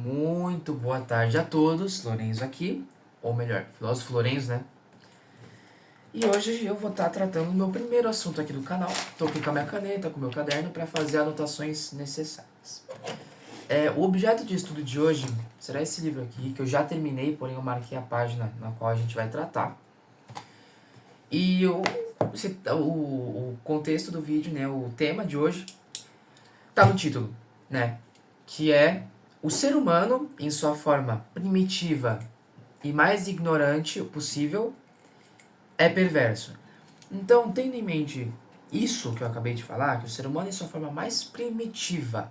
Muito boa tarde a todos, Lourenço aqui, ou melhor, filósofo Lourenço, né? E hoje eu vou estar tratando do meu primeiro assunto aqui do canal. Estou aqui com a minha caneta, com o meu caderno, para fazer anotações necessárias. O objeto de estudo de hoje será esse livro aqui, que eu já terminei, porém eu marquei a página na qual a gente vai tratar. E o contexto do vídeo, né, o tema de hoje, tá no título, né? Que é o ser humano, em sua forma primitiva e mais ignorante possível, é perverso. Então, tendo em mente isso que eu acabei de falar, que o ser humano em sua forma mais primitiva,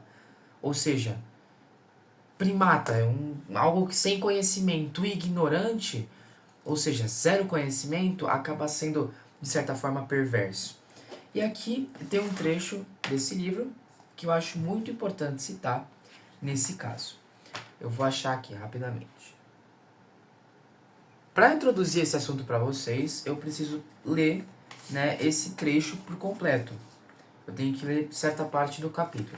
ou seja, primata, algo que sem conhecimento e ignorante, ou seja, zero conhecimento, acaba sendo, de certa forma, perverso. E aqui tem um trecho desse livro que eu acho muito importante citar nesse caso. Eu vou achar aqui rapidamente. Para introduzir esse assunto para vocês, eu preciso ler, né, esse trecho por completo. Eu tenho que ler certa parte do capítulo.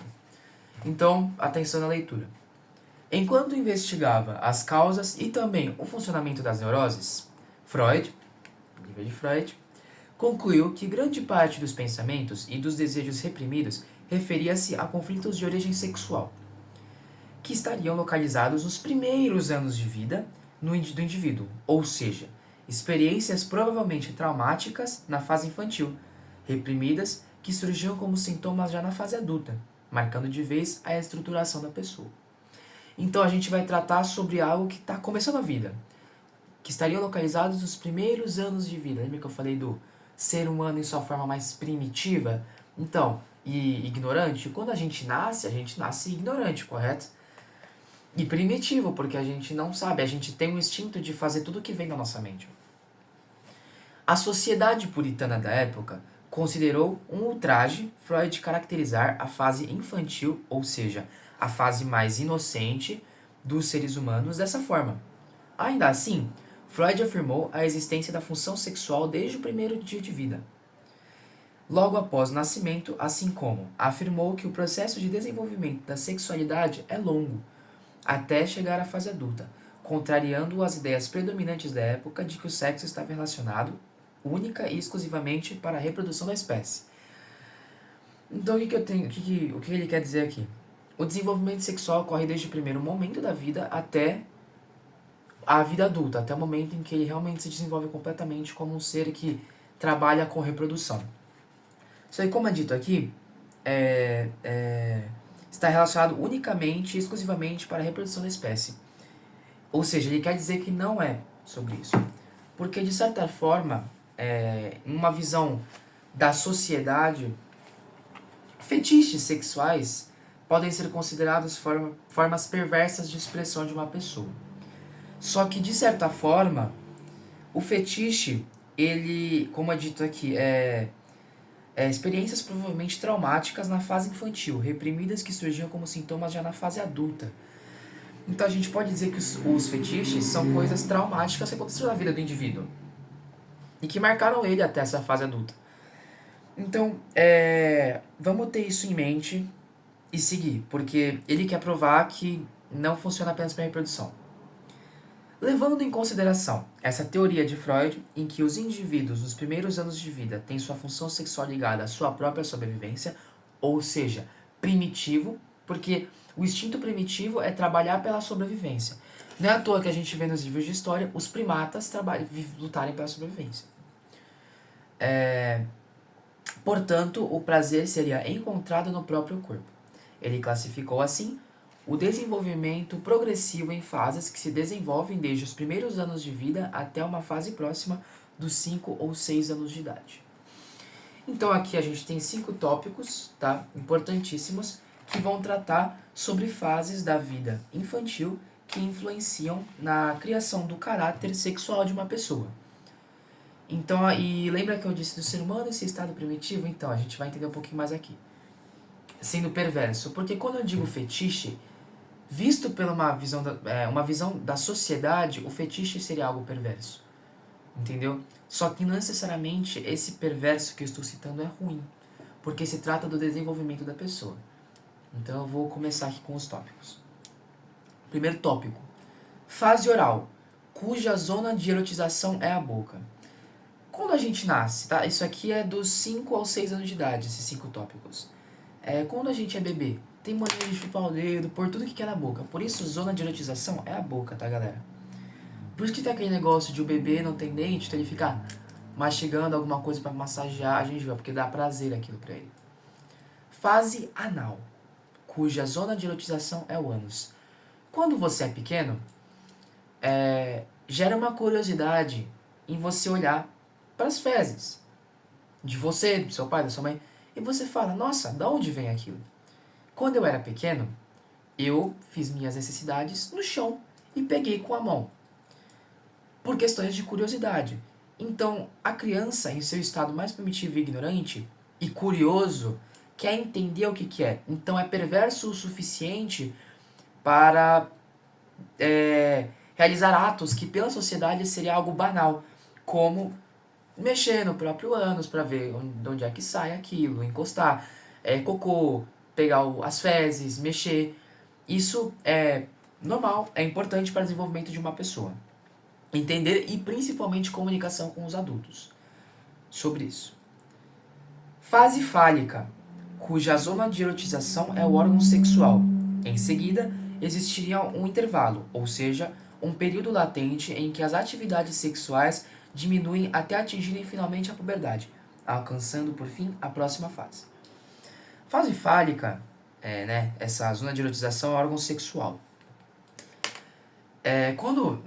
Então, atenção na leitura. Enquanto investigava as causas e também o funcionamento das neuroses, Freud, livro de Freud, concluiu que grande parte dos pensamentos e dos desejos reprimidos referia-se a conflitos de origem sexual, que estariam localizados nos primeiros anos de vida do indivíduo, ou seja, experiências provavelmente traumáticas na fase infantil, reprimidas que surgiam como sintomas já na fase adulta, marcando de vez a estruturação da pessoa. Então a gente vai tratar sobre algo que está começando a vida, que estariam localizados nos primeiros anos de vida. Lembra que eu falei do ser humano em sua forma mais primitiva? Então, e ignorante? Quando a gente nasce ignorante, correto? E primitivo, porque a gente não sabe, a gente tem um instinto de fazer tudo que vem da nossa mente. A sociedade puritana da época considerou um ultraje Freud caracterizar a fase infantil, ou seja, a fase mais inocente dos seres humanos dessa forma. Ainda assim, Freud afirmou a existência da função sexual desde o primeiro dia de vida. Logo após o nascimento, assim como afirmou que o processo de desenvolvimento da sexualidade é longo, até chegar à fase adulta, contrariando as ideias predominantes da época de que o sexo estava relacionado única e exclusivamente para a reprodução da espécie. Então, o que ele quer dizer aqui? O desenvolvimento sexual ocorre desde o primeiro momento da vida até a vida adulta, até o momento em que ele realmente se desenvolve completamente como um ser que trabalha com reprodução. Isso aí, como é dito aqui, está relacionado unicamente e exclusivamente para a reprodução da espécie. Ou seja, ele quer dizer que não é sobre isso. Porque, de certa forma, uma visão da sociedade, fetiches sexuais podem ser considerados formas perversas de expressão de uma pessoa. Só que, de certa forma, o fetiche, ele, como é dito aqui, experiências provavelmente traumáticas na fase infantil, reprimidas que surgiam como sintomas já na fase adulta. Então a gente pode dizer que os fetiches são coisas traumáticas que aconteceram na vida do indivíduo e que marcaram ele até essa fase adulta. Então, vamos ter isso em mente e seguir, porque ele quer provar que não funciona apenas para reprodução. Levando em consideração essa teoria de Freud, em que os indivíduos nos primeiros anos de vida têm sua função sexual ligada à sua própria sobrevivência, ou seja, primitivo, porque o instinto primitivo é trabalhar pela sobrevivência. Não é à toa que a gente vê nos livros de história os primatas lutarem pela sobrevivência. Portanto, o prazer seria encontrado no próprio corpo. Ele classificou assim o desenvolvimento progressivo em fases que se desenvolvem desde os primeiros anos de vida até uma fase próxima dos 5 ou 6 anos de idade. Então aqui a gente tem 5 tópicos, tá, importantíssimos, que vão tratar sobre fases da vida infantil que influenciam na criação do caráter sexual de uma pessoa. Então, e lembra que eu disse do ser humano esse estado primitivo? Então, a gente vai entender um pouquinho mais aqui. Sendo perverso, porque quando eu digo fetiche, visto pela uma visão da sociedade, o fetiche seria algo perverso. Entendeu? Só que não necessariamente esse perverso que eu estou citando é ruim, porque se trata do desenvolvimento da pessoa. Então eu vou começar aqui com os tópicos. Primeiro tópico. Fase oral, cuja zona de erotização é a boca. Quando a gente nasce, tá? Isso aqui é dos 5 aos 6 anos de idade, esses 5 tópicos. Quando a gente é bebê, tem mania de chupar o dedo, pôr tudo que quer na boca. Por isso, zona de erotização é a boca, tá, galera? Por isso que tem aquele negócio de o bebê não tem dente, então ele fica mastigando alguma coisa pra massagear a gengiva, porque dá prazer aquilo pra ele. Fase anal, cuja zona de erotização é o ânus. Quando você é pequeno, gera uma curiosidade em você olhar para as fezes de você, do seu pai, da sua mãe, e você fala, nossa, da onde vem aquilo? Quando eu era pequeno, eu fiz minhas necessidades no chão e peguei com a mão, por questões de curiosidade. Então, a criança, em seu estado mais primitivo e ignorante, e curioso, quer entender o que é. Então, é perverso o suficiente para realizar atos que pela sociedade seria algo banal, como mexer no próprio ânus para ver de onde é que sai aquilo, encostar, cocô, pegar as fezes, mexer. Isso é normal, é importante para o desenvolvimento de uma pessoa. Entender e principalmente comunicação com os adultos sobre isso. Fase fálica, cuja zona de erotização é o órgão sexual. Em seguida, existiria um intervalo, ou seja, um período latente em que as atividades sexuais diminuem até atingirem finalmente a puberdade, alcançando por fim a próxima fase. Fase fálica, essa zona de erotização é o órgão sexual. Quando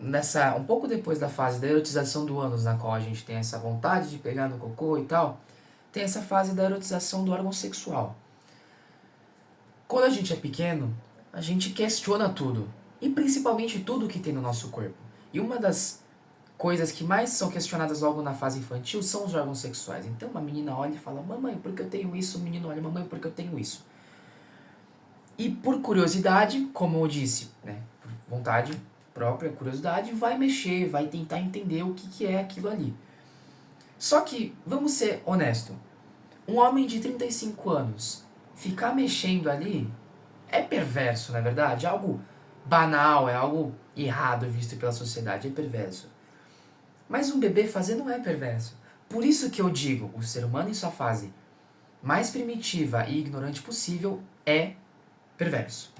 um pouco depois da fase da erotização do ânus, na qual a gente tem essa vontade de pegar no cocô e tal, tem essa fase da erotização do órgão sexual. Quando a gente é pequeno, a gente questiona tudo, e principalmente tudo que tem no nosso corpo. E uma das coisas que mais são questionadas logo na fase infantil são os órgãos sexuais. Então uma menina olha e fala, mamãe, por que eu tenho isso? O menino olha, mamãe, por que eu tenho isso? E por curiosidade, como eu disse, por vontade própria, curiosidade, vai mexer, vai tentar entender o que é aquilo ali. Só que, vamos ser honestos, um homem de 35 anos ficar mexendo ali é perverso, na verdade? É algo banal, é algo errado visto pela sociedade, é perverso. Mas um bebê fazer não é perverso. Por isso que eu digo, o ser humano em sua fase mais primitiva e ignorante possível é perverso.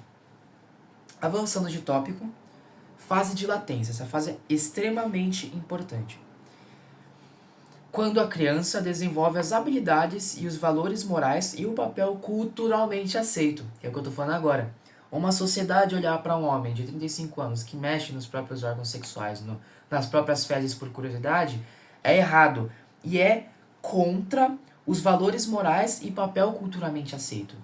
Avançando de tópico, fase de latência. Essa fase é extremamente importante. Quando a criança desenvolve as habilidades e os valores morais e o papel culturalmente aceito, que é o que eu estou falando agora. Uma sociedade olhar para um homem de 35 anos que mexe nos próprios órgãos sexuais, nas próprias fezes por curiosidade, é errado e é contra os valores morais e papel culturalmente aceito.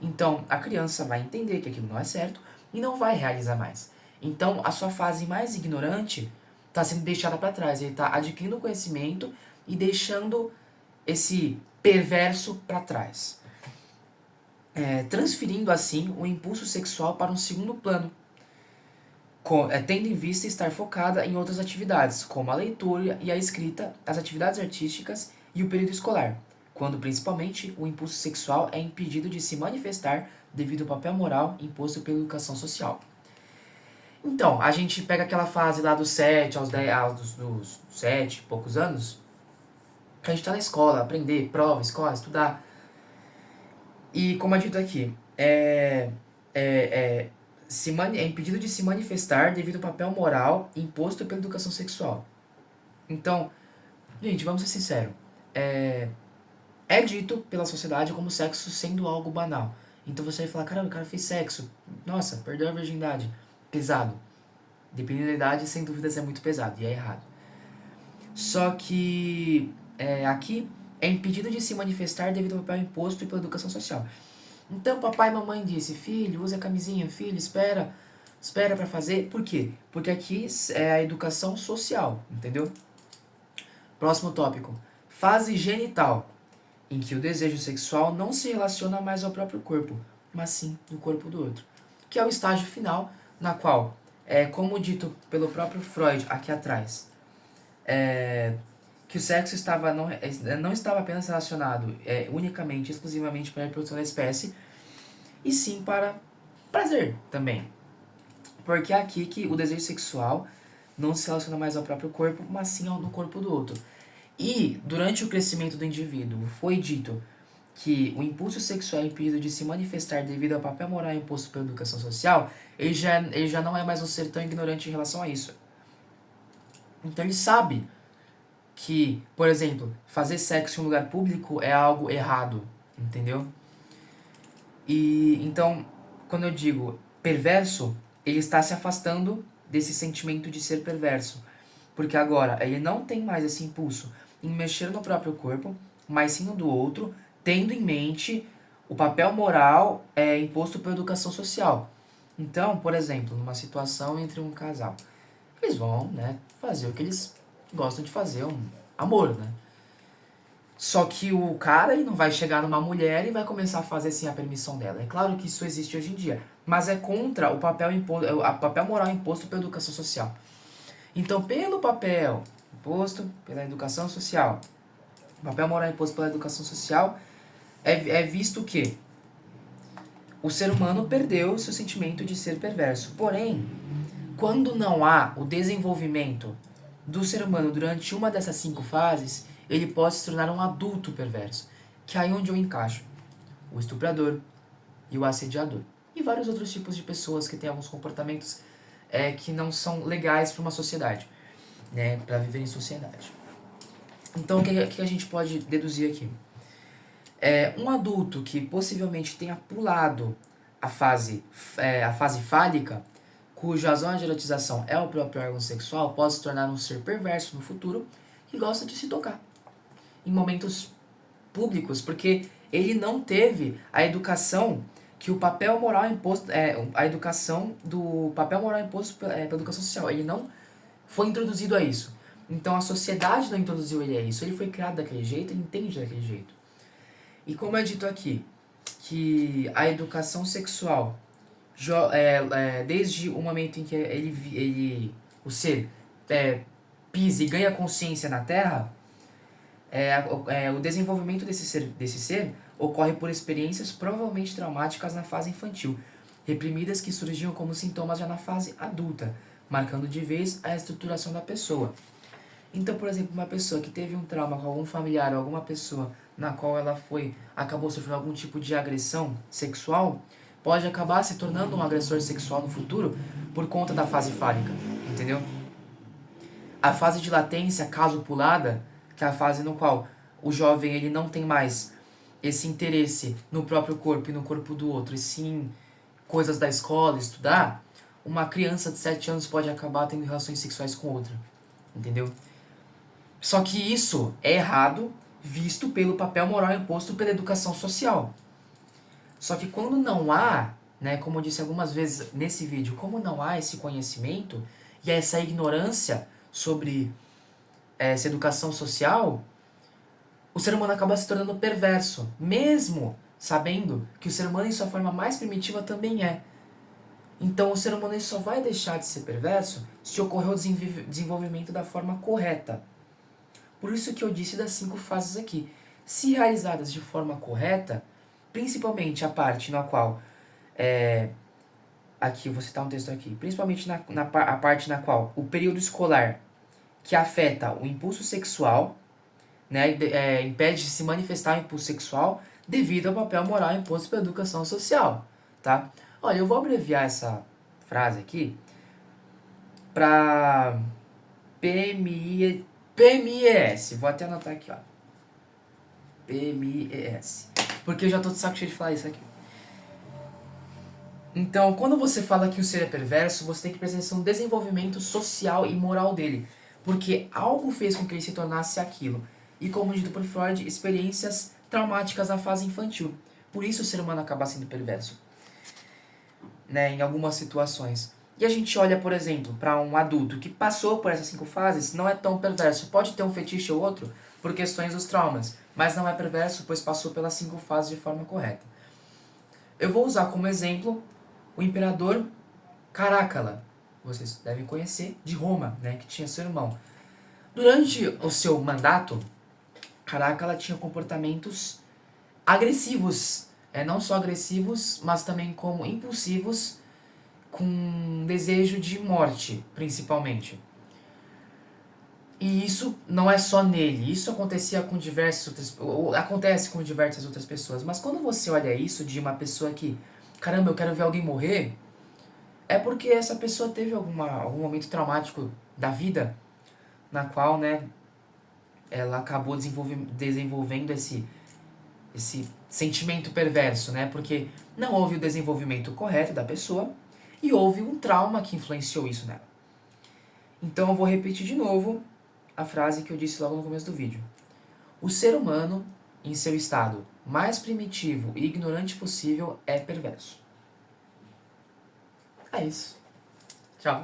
Então, a criança vai entender que aquilo não é certo e não vai realizar mais. Então, a sua fase mais ignorante está sendo deixada para trás. Ele está adquirindo conhecimento e deixando esse perverso para trás. Transferindo assim o impulso sexual para um segundo plano, tendo em vista estar focada em outras atividades, como a leitura e a escrita, as atividades artísticas e o período escolar, quando principalmente o impulso sexual é impedido de se manifestar devido ao papel moral imposto pela educação social. Então, a gente pega aquela fase lá dos 7 aos 10, dos 7 e poucos anos, que a gente tá na escola, aprender, prova, escola, estudar. E como é dito aqui, é impedido de se manifestar devido ao papel moral imposto pela educação sexual. Então, gente, vamos ser sinceros. É dito pela sociedade como sexo sendo algo banal. Então você vai falar, caramba, o cara fez sexo. Nossa, perdeu a virgindade. Pesado. Dependendo da idade, sem dúvidas é muito pesado e é errado. Só que aqui é impedido de se manifestar devido ao papel imposto pela educação social. Então papai e mamãe disse, filho, usa a camisinha, filho, espera pra fazer. Por quê? Porque aqui é a educação social, entendeu? Próximo tópico. Fase genital, em que o desejo sexual não se relaciona mais ao próprio corpo, mas sim no corpo do outro. Que é o estágio final, na qual, como dito pelo próprio Freud aqui atrás, que o sexo não estava apenas relacionado unicamente, exclusivamente para a reprodução da espécie, e sim para prazer também. Porque é aqui que o desejo sexual não se relaciona mais ao próprio corpo, mas sim ao no corpo do outro. E, durante o crescimento do indivíduo, foi dito que o impulso sexual é impedido de se manifestar devido ao papel moral imposto pela educação social, ele já não é mais um ser tão ignorante em relação a isso. Então ele sabe que, por exemplo, fazer sexo em um lugar público é algo errado, entendeu? E então, quando eu digo perverso, ele está se afastando desse sentimento de ser perverso, porque agora ele não tem mais esse impulso em mexer no próprio corpo, mas sim no do outro, tendo em mente o papel moral imposto pela educação social. Então, por exemplo, numa situação entre um casal, eles vão, né, fazer o que eles gostam de fazer, um amor, né? Só que o cara, ele não vai chegar numa mulher e vai começar a fazer sem a permissão dela. É claro que isso existe hoje em dia, mas é contra o papel moral imposto pela educação social. Então, pelo papel imposto pela educação social, o papel moral imposto pela educação social, é visto que o ser humano perdeu o seu sentimento de ser perverso. Porém, quando não há o desenvolvimento do ser humano durante uma dessas 5 fases, ele pode se tornar um adulto perverso, que é aí onde eu encaixo o estuprador e o assediador. E vários outros tipos de pessoas que têm alguns comportamentos que não são legais para uma sociedade, né, para viver em sociedade. Então, o que a gente pode deduzir aqui? Um adulto que possivelmente tenha pulado a fase fálica, cuja zona de erotização é o próprio órgão sexual, pode se tornar um ser perverso no futuro que gosta de se tocar em momentos públicos, porque ele não teve a educação que o papel moral imposto, a educação do papel moral imposto pela educação social. Ele não foi introduzido a isso. Então a sociedade não introduziu ele a isso. Ele foi criado daquele jeito, ele entende daquele jeito. E como é dito aqui, que a educação sexual, desde o momento em que o ser pisa e ganha consciência na Terra, o desenvolvimento desse ser ocorre por experiências provavelmente traumáticas na fase infantil, reprimidas que surgiam como sintomas já na fase adulta, marcando de vez a estruturação da pessoa. Então, por exemplo, uma pessoa que teve um trauma com algum familiar ou alguma pessoa na qual ela acabou sofrendo algum tipo de agressão sexual, pode acabar se tornando um agressor sexual no futuro por conta da fase fálica, entendeu? A fase de latência, caso pulada, que é a fase no qual o jovem ele não tem mais esse interesse no próprio corpo e no corpo do outro, e sim coisas da escola, estudar, uma criança de 7 anos pode acabar tendo relações sexuais com outra, entendeu? Só que isso é errado, visto pelo papel moral imposto pela educação social. Só que quando não há, né, como eu disse algumas vezes nesse vídeo, como não há esse conhecimento e essa ignorância sobre essa educação social, o ser humano acaba se tornando perverso, mesmo sabendo que o ser humano em sua forma mais primitiva também é. Então o ser humano ele só vai deixar de ser perverso se ocorrer o desenvolvimento da forma correta. Por isso que eu disse das 5 fases aqui. Se realizadas de forma correta, principalmente a parte na qual... aqui, eu vou citar um texto aqui. Principalmente a parte na qual o período escolar que afeta o impulso sexual, né, impede de se manifestar o impulso sexual devido ao papel moral imposto pela educação social. Tá? Olha, eu vou abreviar essa frase aqui para PMIES. Vou até anotar aqui, ó. PMIES. Porque eu já tô de saco cheio de falar isso aqui. Então, quando você fala que o ser é perverso, você tem que prestar atenção no desenvolvimento social e moral dele. Porque algo fez com que ele se tornasse aquilo. E como dito por Freud, experiências traumáticas na fase infantil. Por isso o ser humano acaba sendo perverso, né, em algumas situações. E a gente olha, por exemplo, para um adulto que passou por essas 5 fases, não é tão perverso. Pode ter um fetiche ou outro por questões dos traumas, mas não é perverso, pois passou pelas 5 fases de forma correta. Eu vou usar como exemplo o imperador Carácala, vocês devem conhecer, de Roma, né, que tinha seu irmão. Durante o seu mandato, Carácala tinha comportamentos agressivos, não só agressivos, mas também como impulsivos, com desejo de morte, principalmente. E isso não é só nele, isso acontecia com acontece com diversas outras pessoas. Mas quando você olha isso de uma pessoa que, caramba, eu quero ver alguém morrer, é porque essa pessoa teve algum momento traumático da vida, na qual, né, ela acabou desenvolvendo esse sentimento perverso, né? Porque não houve o desenvolvimento correto da pessoa e houve um trauma que influenciou isso nela. Então eu vou repetir de novo a frase que eu disse logo no começo do vídeo. O ser humano, em seu estado mais primitivo e ignorante possível, é perverso. É isso. Tchau.